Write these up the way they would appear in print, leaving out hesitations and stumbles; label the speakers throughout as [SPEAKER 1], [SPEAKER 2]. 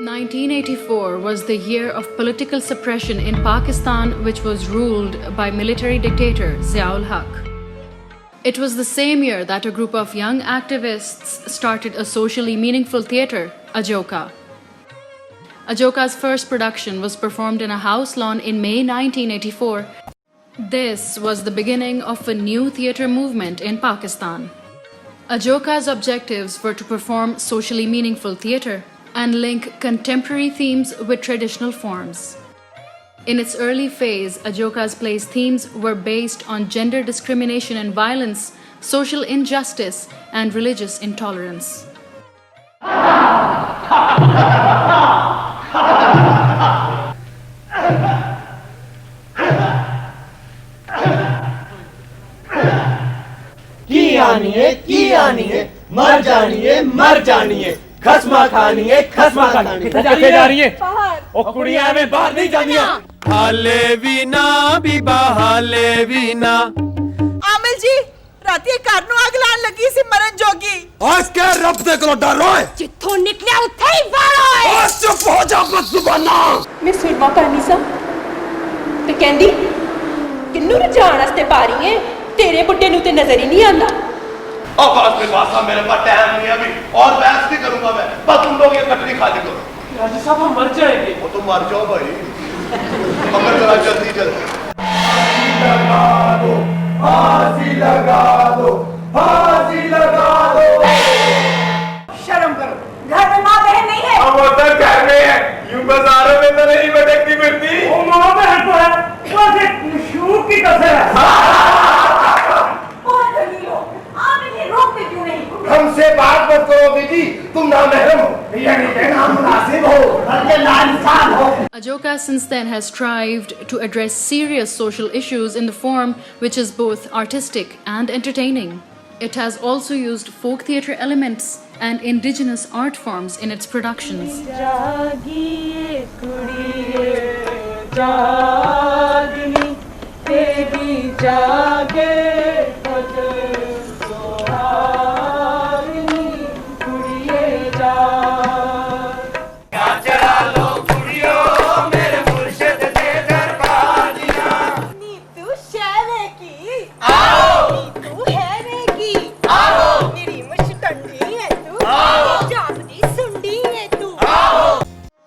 [SPEAKER 1] 1984 was the year of political suppression in Pakistan, which was ruled by military dictator Zia-ul Haq. It was the same year that a group of young activists started a socially meaningful theatre, Ajoka. Ajoka's first production was performed in a house lawn in May 1984. This was the beginning of a new theatre movement in Pakistan. Ajoka's objectives were to perform socially meaningful theatre and link contemporary themes with traditional forms. In its early phase, Ajoka's play's themes were based on gender discrimination and violence, social injustice, and religious intolerance.
[SPEAKER 2] मर जानिए खसमा खानी किथे जा रही है ओ कुड़ियां में बाहर नहीं जानियां हाले भी ना बीबा हाले भी ना
[SPEAKER 3] आमिल जी राती घर नु अग लान लगी सी मरन जोगी
[SPEAKER 2] आज के रब दे कोल डरो है
[SPEAKER 3] जिथों निकलिया उत्थे ही वारो है
[SPEAKER 2] आज चुप हो जा बस जुबाना
[SPEAKER 4] मैं सुरमा करनी सा ते कहंदी किन्नू नु जान वास्ते पा रही है तेरे बुड्ढे नु ते नजर ही नहीं आंदा
[SPEAKER 2] मेरे पास टाइम नहीं है अभी और बहस नहीं करूंगा मैं बस तुम लोग ये कटरी खाली करो राजा साहब हम मर जाएंगे वो तुम मर जाओ भाई मगर जरा जल्दी फांसी लगा दो
[SPEAKER 3] शर्म करो घर में मां बहन नहीं है
[SPEAKER 2] हम उधर घर में है यूं बाजारों में तो नहीं भटकती फिरती वो मां बहन तो है वो सिर्फ शूक की कसर है हमसे बात मत करो बेटी तुम ना महरम हो यानी कि ना मुनासिब हो बल्कि नाइंसाफ हो
[SPEAKER 1] Ajoka since then has strived to address serious social issues in the form which is both artistic and entertaining. It has also used folk theatre elements and indigenous art forms in its productions.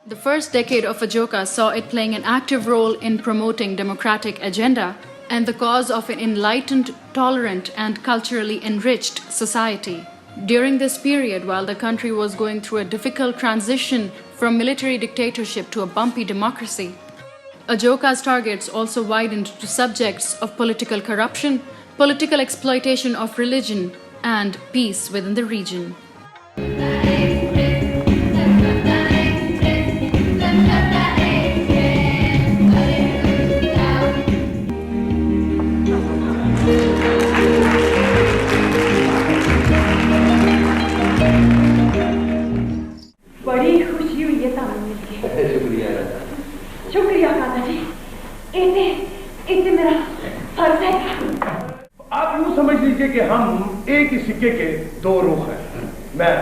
[SPEAKER 1] The first decade of Ajoka saw it playing an active role in promoting democratic agenda and the cause of an enlightened, tolerant, and culturally enriched society. During this period, while the country was going through a difficult transition from military dictatorship to a bumpy democracy, Ajoka's targets also widened to subjects of political corruption, political exploitation of religion, and peace within the region.
[SPEAKER 4] बड़ी खुशी हुई है ताऊ मिलके शुक्रिया काका जी इतने मेरा फर्ज है
[SPEAKER 5] आप यूं समझ लीजिए कि हम एक ही सिक्के के दो रुख हैं मैं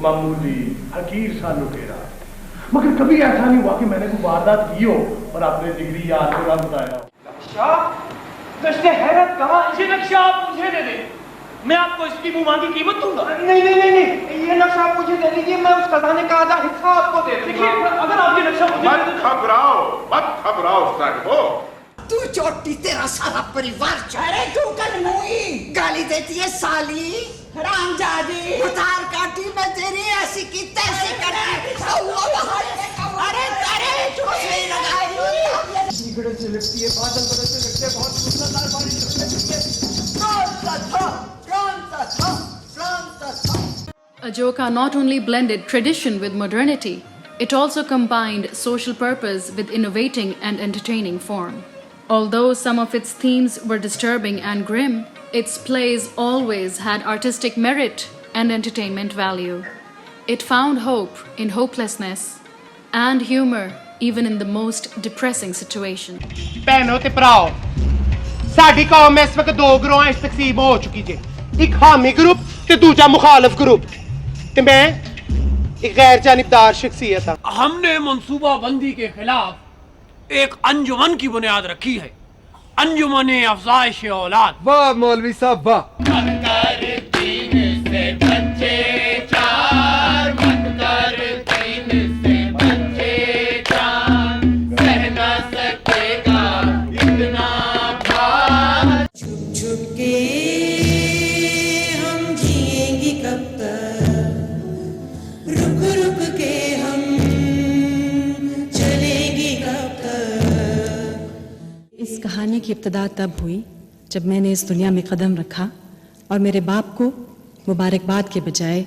[SPEAKER 5] मामूली हकीर सा लुटेरा मगर कभी ऐसा नहीं हुआ कि मैंने कोई वारदात की हो और आपने जिगरी याद को ना बताया
[SPEAKER 6] नक्शा कश्ते हैरत कहाँ ये नक्शा आप मुझे दे दें मैं आपको इसकी मुंह मांगी कीमत दूंगा नहीं ये नक्शा आप मुझे दे दीजिए मैं उस खजाने का आधा हिस्सा आपको दे दूंगा अगर आप ये नक्शा मुझे
[SPEAKER 2] मत घबराओ साहिबो
[SPEAKER 3] तू चोटी तेरा सारा परिवार अरे तू कल मुई गाली देती है साली हरामजादी उतार काटी मैं तेरी ऐसी की तैसी करे अरे चूसने लगाई
[SPEAKER 6] बिगड़े से लगती है बादल बदल से लगते हैं बहुत मुसलधार बारिश लगती है
[SPEAKER 1] Ajoka not only blended tradition with modernity, it also combined social purpose with innovating and entertaining form. Although some of its themes were disturbing and grim, its plays always had artistic merit and entertainment value. It found hope in hopelessness and humor even in the most depressing situation.
[SPEAKER 7] ਭੈਣੋ ਤੇ ਭਰਾਓ ਸਾਡੀ ਕੌਮ ਇਸ ਵਕਤ ਦੋ ਗਰੋਹਾਂ ਵਿੱਚ ਤਕਸੀਮ ਹੋ ਚੁੱਕੀ ਜੇ ਇੱਕ ਹਾਮੀ ਗਰੁੱਪ ਤੇ ਦੂਜਾ ਮੁਖਾਲਫ ਗਰੁੱਪ ਤੇ ਮੈਂ एक गैर जानिबदार शख्सियत है।
[SPEAKER 2] हमने मंसूबाबंदी के खिलाफ एक अंजुमन की बुनियाद रखी है, अंजुमन अफजाइश औलाद।
[SPEAKER 8] वाह मौलवी साहब वाह।
[SPEAKER 9] इस कहानी की इब्तिदा तब हुई जब मैंने इस दुनिया में कदम रखा और मेरे बाप को मुबारकबाद के बजाय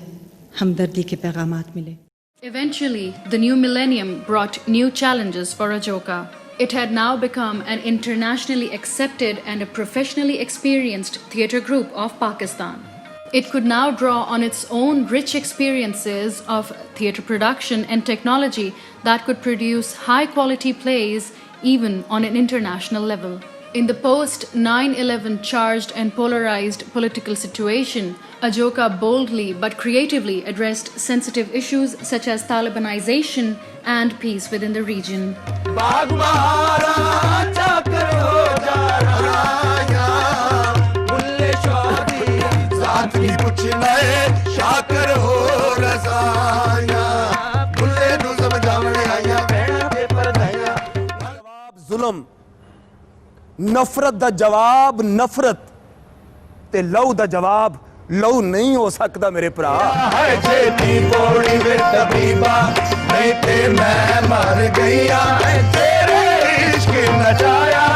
[SPEAKER 9] हमदर्दी के पैगामात मिले।
[SPEAKER 1] Eventually, the new millennium brought new challenges for Ajoka. It had now become an internationally accepted and a professionally experienced theatre group of Pakistan. It could now draw on its own rich experiences of theatre production and technology that could produce high-quality plays even on an international level. In the post-9/11 charged and polarized political situation, Ajoka boldly but creatively addressed sensitive issues such as Talibanization and peace within the region.
[SPEAKER 10] जुल्म नफरत दा जवाब नफरत ते लहू दा जवाब लहू नहीं हो सकता मेरे भरा। नहीं ते मैं मर गईया तेरे इश्क नचाया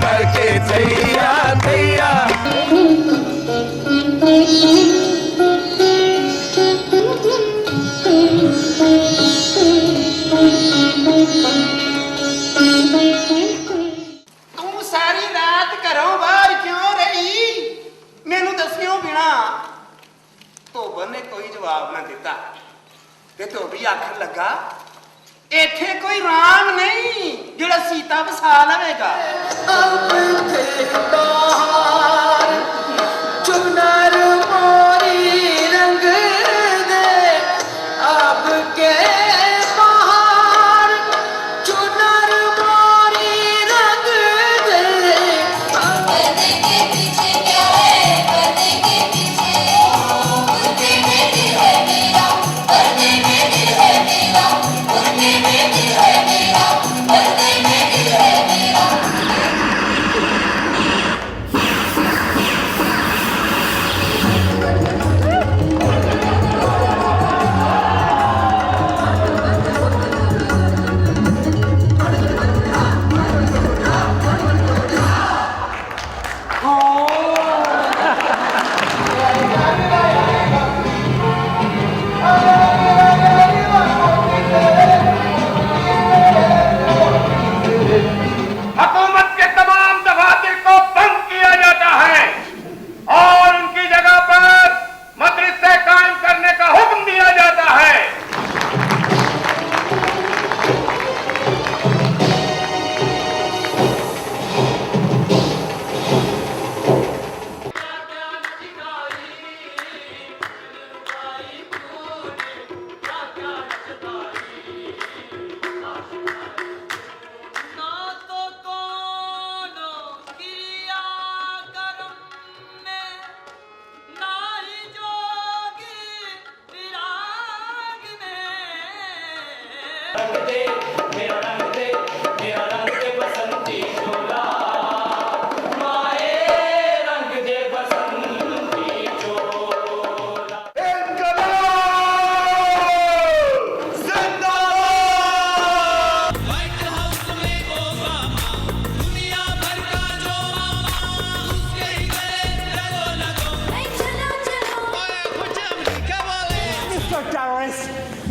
[SPEAKER 10] करके थैया थैया।
[SPEAKER 3] सारी रात घरों बाहर क्यों रही? मैनू दस्सियों बिना। धोबन ने कोई जवाब ना दिता ते धोबी आखन लगा इत्थे कोई राम नहीं जिहड़ा सीता वसा लवेगा। चुनर मोरी रंग दे आपके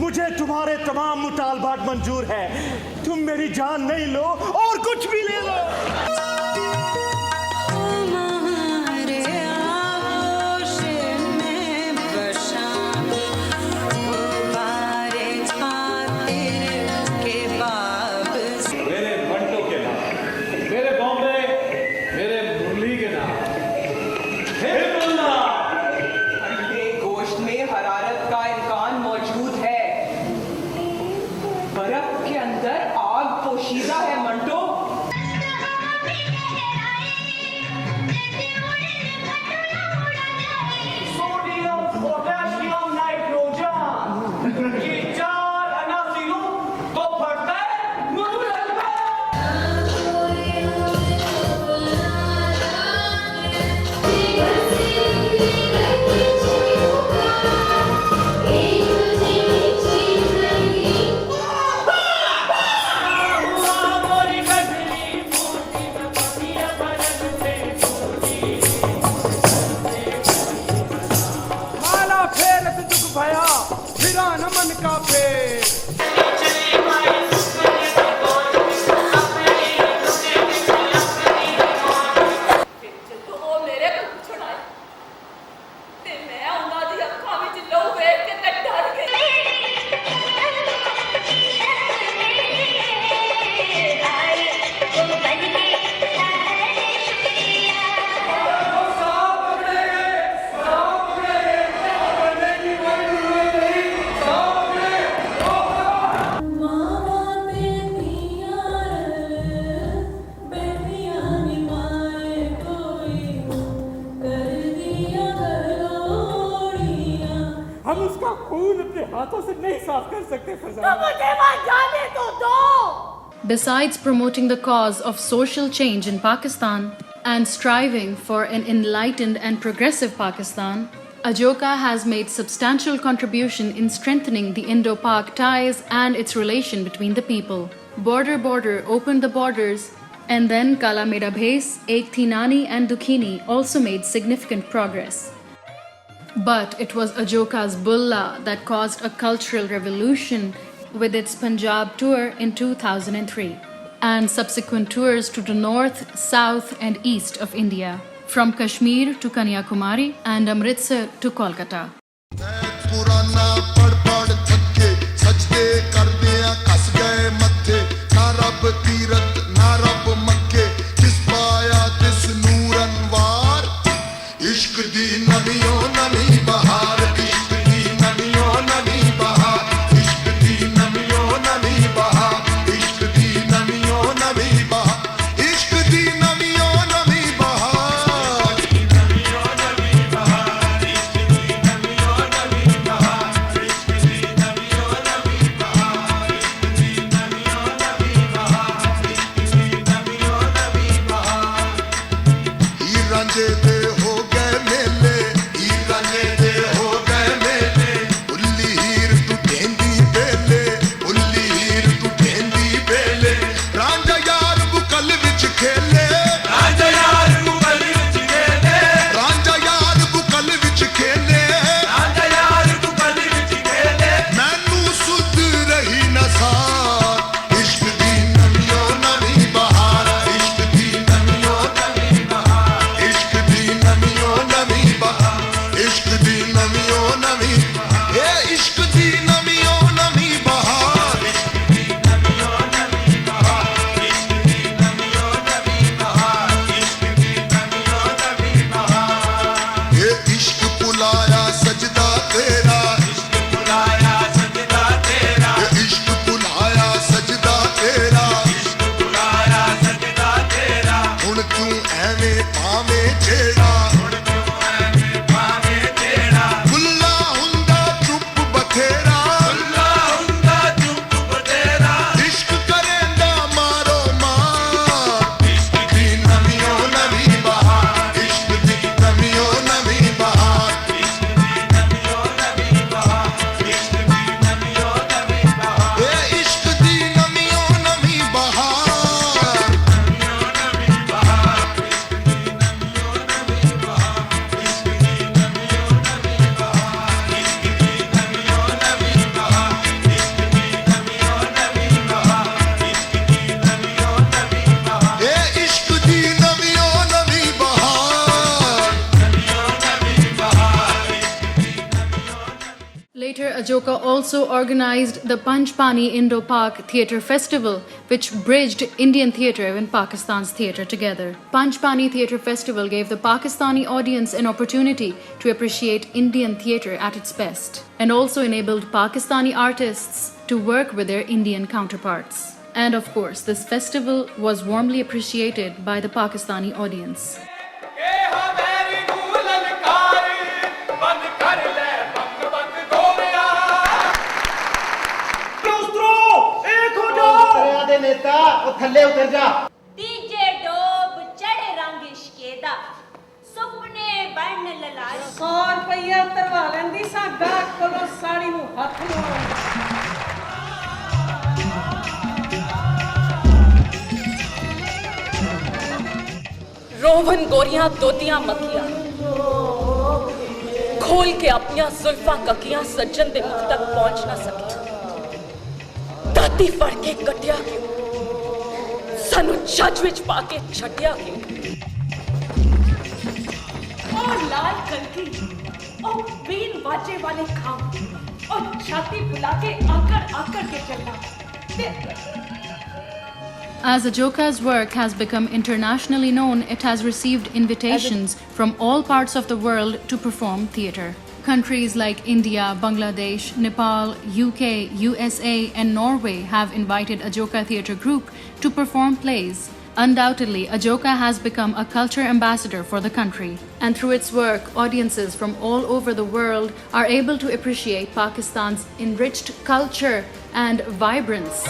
[SPEAKER 5] मुझे तुम्हारे तमाम मुतालबात मंजूर है। तुम मेरी जान नहीं लो और कुछ भी ले लो। मेरे मंटो के नाम, मेरे बॉम्बे, मेरे मुरली के नाम। गोश्त में हरारत का इम्कान मौजूद है,
[SPEAKER 6] पोशीदा है मंटो। सोडियम पोटेशियम नाइट्रोजन, ये चार अनासिलों तो फटता है न्यूट्रल में।
[SPEAKER 2] माला फेरत दुख भया फिरा न मन का फेर।
[SPEAKER 4] ਜਦੋਂ ਉਹ ਮੇਰੇ ਕੋਲ ਛੁਡਾਏ ਤੇ ਮੈਂ ਉਹਨਾਂ ਦੀ ਅੱਖਾਂ ਵਿੱਚ ਲਹੂ ਵੇਖ ਕੇ ਤੇ ਡਰ ਗਈ।
[SPEAKER 2] हम उसका खून अपने हाथों से नहीं साफ कर सकते फजा।
[SPEAKER 1] Besides promoting the cause of social change in Pakistan and striving for an enlightened and progressive Pakistan, Ajoka has made substantial contribution in strengthening the Indo-Pak ties and its relation between the people. Border opened the borders, and then Kala Mera Bhes, Ek Thi Nani and Dukhini also made significant progress. But it was Ajoka's Bulla that caused a cultural revolution with its Punjab tour in 2003 and subsequent tours to the north, south and east of India, from Kashmir to Kanyakumari and Amritsar to Kolkata.
[SPEAKER 8] पुराना पढ़ पढ़ थके सजदे करदे कस गए मथे ना रब तीरथ ना रब मक्के किस पाया तिस नूर अनवार इश्क दी नवियों नवी बहार इश्क दी नवियों नवी बहार इश्क दी नवियों नवी बहार इश्क दी नवियों नवी बहार इश्क दी नवियों नवी बहार नवियों नवी बहार इश्क दी नवियों नवी बहार इश्क दी नवियों नवी बहार इश्क दी नवियों नवी बहार इश्क दी नवियों नवी बहार हीर रांझे दे हो गए मेले हीर रांझे दे हो गए मेले उल्ली हीर तू ढेंदी बेले उल्ली हीर तू ढेंदी बेले रांझा यार बुकल विच खेले रांझा यार बुकल विच खेले रांझा यार बुकल विच खेले रांझा यार बुकल विच खेले मैनू सुध रही न सार इश्क दी नवियों नवी बहार इश्क दी नवियों नवी बहार इश्क दी नवियों नवी बहार इश्क दी नवियों नवी ए इश्क दी नवियों नवी बहार इश्क दी नवियों नवी बहार इश्क दी नवियों नवी बहार इश्क दी नवियों नवी बहार ये इश्क बुलाया सजदा तेरा इश्क बुलाया सजदा तेरा ये इश्क बुलाया सजदा तेरा इश्क बुलाया सजदा तेरा हुण तू एवें पावें जेड़ा हुण तू एवें पावें जेड़ा बुल्ला हुंदा चुप बथेरा बुल्ला हुंदा चुप बथेरा इश्क करेंदा मारो मार इश्क दी नवियों नवी बहार इश्क दी नवियों नवी बहार इश्क दी नवियों नवी बहार इश्क दी नवियों नवी बहार ए इश्क दी नवियों नवी बहार नवियों नवी बहार इश्क दी नवियों नवी बहार इश्क दी नवियों नवी बहार इश्क दी नवियों नवी बहार इश्क दी नवियों नवी बहार इश्क दी नवियों नवी बहार ए इश्क दी नवियों नवी बहार नवियों नवी बहार इश्क दी नवियों
[SPEAKER 1] Later, Ajoka also organized the Panchpani Indo-Pak Theatre Festival, which bridged Indian theatre and Pakistan's theatre together. Panchpani Theatre Festival gave the Pakistani audience an opportunity to appreciate Indian theatre at its best, and also enabled Pakistani artists to work with their Indian counterparts. And of course, this festival was warmly appreciated by the Pakistani audience.
[SPEAKER 7] नेता ਉਹ ਥੱਲੇ ਉਤਰ ਜਾ
[SPEAKER 11] ਤੀਜੇ ਡੋਬ ਚੜੇ ਰੰਗ ਇਸ਼ਕੇ ਦਾ ਸੁਪਨੇ ਬਣ ਲਲਾਸ਼
[SPEAKER 12] 100 ਰੁਪਈਆ ਤਰਵਾ ਲੈਂਦੀ ਸਾਂ ਗਾਹਕ ਕੋਲੋਂ ਸਾੜੀ ਨੂੰ ਹੱਥ ਲਾਉਣ
[SPEAKER 4] रोवन गोरियां दोतियां मक्खियां खोल के अपनियां जुल्फां ककियां सज्जन दे मुख तक पहुंच ना सकी दाती फड़ के कटिया क्यों सानू जज विच पा के छड्डिया क्यों और लाल कलकी और बीन वाजे वाले खाम और छाती फुला के आकर के चलना
[SPEAKER 1] As Ajoka's work has become internationally known, it has received invitations from all parts of the world to perform theatre. Countries like India, Bangladesh, Nepal, UK, USA, and Norway have invited Ajoka Theatre Group to perform plays. Undoubtedly, Ajoka has become a culture ambassador for the country. And through its work, audiences from all over the world are able to appreciate Pakistan's enriched culture and vibrance.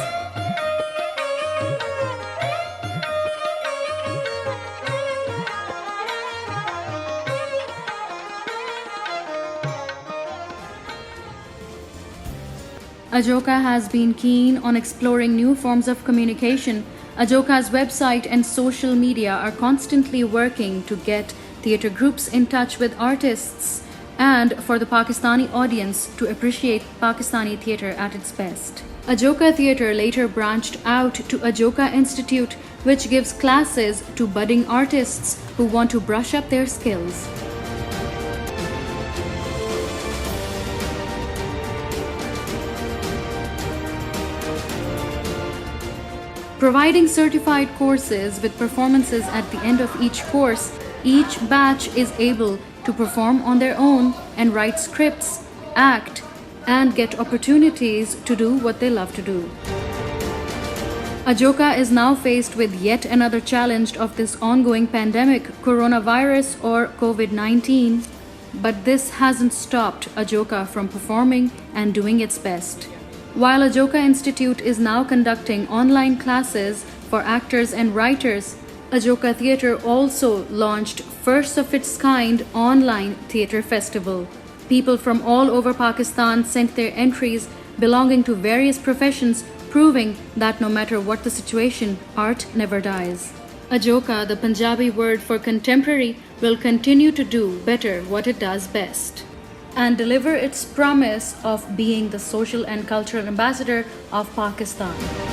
[SPEAKER 1] Ajoka has been keen on exploring new forms of communication. Ajoka's website and social media are constantly working to get theatre groups in touch with artists and for the Pakistani audience to appreciate Pakistani theatre at its best. Ajoka Theatre later branched out to Ajoka Institute, which gives classes to budding artists who want to brush up their skills. Providing certified courses with performances at the end of each course, each batch is able to perform on their own and write scripts, act, and get opportunities to do what they love to do. Ajoka is now faced with yet another challenge of this ongoing pandemic, coronavirus or COVID-19, but this hasn't stopped Ajoka from performing and doing its best. While Ajoka Institute is now conducting online classes for actors and writers, Ajoka Theatre also launched first of its kind online theatre festival. People from all over Pakistan sent their entries belonging to various professions, proving that no matter what the situation, art never dies. Ajoka, the Punjabi word for contemporary, will continue to do better what it does best and deliver its promise of being the social and cultural ambassador of Pakistan.